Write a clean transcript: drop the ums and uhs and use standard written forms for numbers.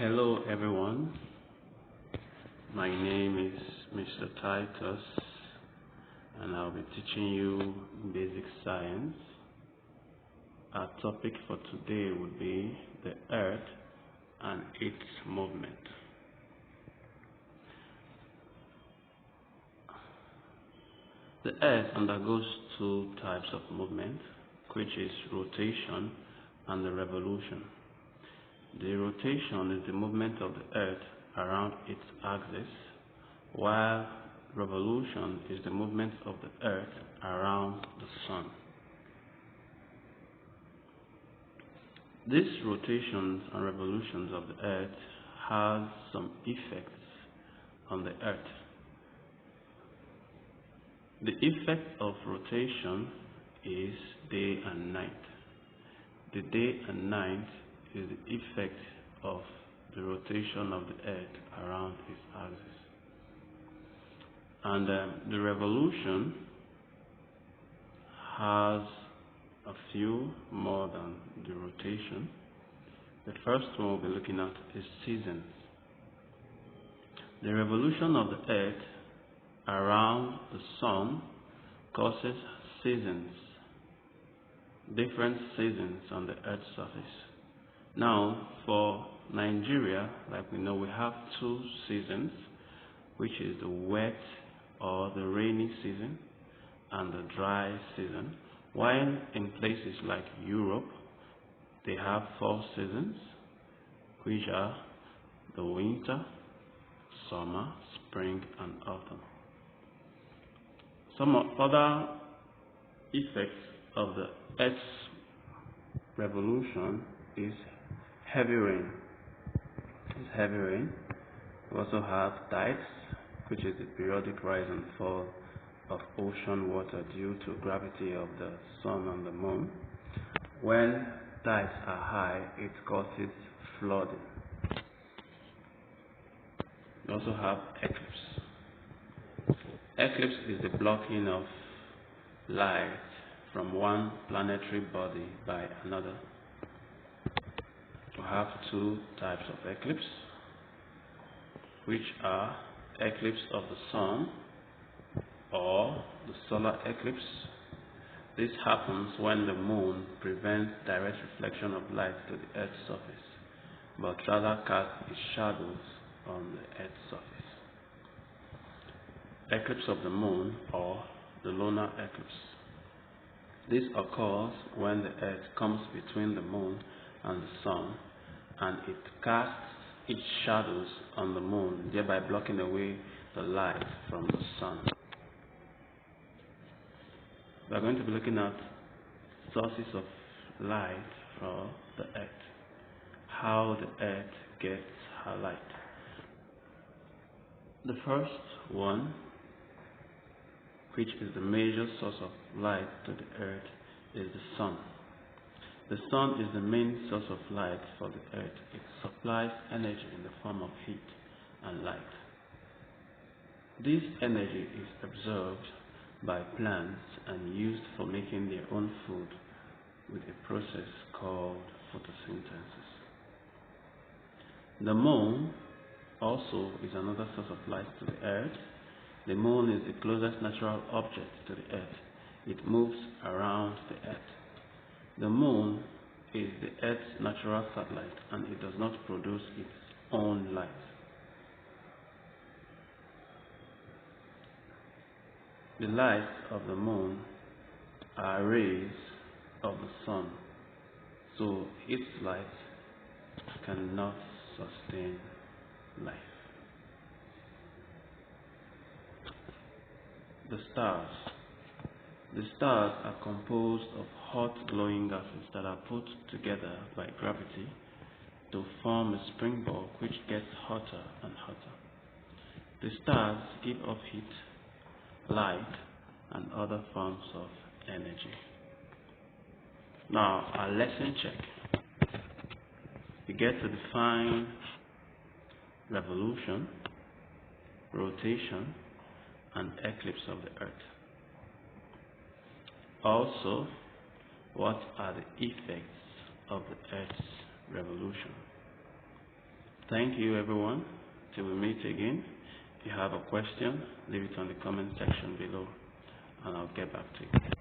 Hello everyone, my name is Mr. Titus and I'll be teaching you basic science. Our topic for today would be the Earth and its movement. The Earth undergoes two types of movement, which is rotation and the revolution. The rotation is the movement of the Earth around its axis, while revolution is the movement of the Earth around the Sun. These rotations and revolutions of the Earth have some effects on the Earth. The effect of rotation is day and night. The day and night is the effect of the rotation of the Earth around its axis. And the revolution has a few more than the rotation. The first one we'll be looking at is seasons. The revolution of the Earth around the Sun causes seasons, different seasons on the Earth's surface. Now, for Nigeria, like we know, we have two seasons, which is the wet or the rainy season and the dry season. While in places like Europe, they have four seasons, which are the winter, summer, spring, and autumn. Some other effects of the Earth's revolution is heavy rain. We also have tides, which is the periodic rise and fall of ocean water due to gravity of the sun and the moon. When tides are high, it causes flooding. We also have eclipse. Eclipse is the blocking of light from one planetary body by another. We have two types of eclipse, which are eclipse of the sun or the solar eclipse. This happens when the moon prevents direct reflection of light to the Earth's surface, but rather casts its shadows on the Earth's surface. Eclipse of the moon or the lunar eclipse. This occurs when the Earth comes between the moon and the sun, and it casts its shadows on the moon, thereby blocking away the light from the sun. We are going to be looking at sources of light for the Earth, how the Earth gets her light. The first one, which is the major source of light to the Earth, is the sun. The sun is the main source of light for the Earth. It supplies energy in the form of heat and light. This energy is absorbed by plants and used for making their own food with a process called photosynthesis. The moon also is another source of light to the Earth. The moon is the closest natural object to the Earth. It moves around the Earth. The moon is the Earth's natural satellite and it does not produce its own light. The light of the moon are rays of the sun, so its light cannot sustain life. The stars. The stars are composed of hot glowing gases that are put together by gravity to form a springboard which gets hotter and hotter. The stars give off heat, light, and other forms of energy. Now, our lesson check. We get to define revolution, rotation, and eclipse of the Earth. Also, what are the effects of the Earth's revolution? Thank you, everyone. Till we meet again. If you have a question, leave it on the comment section below, and I'll get back to you.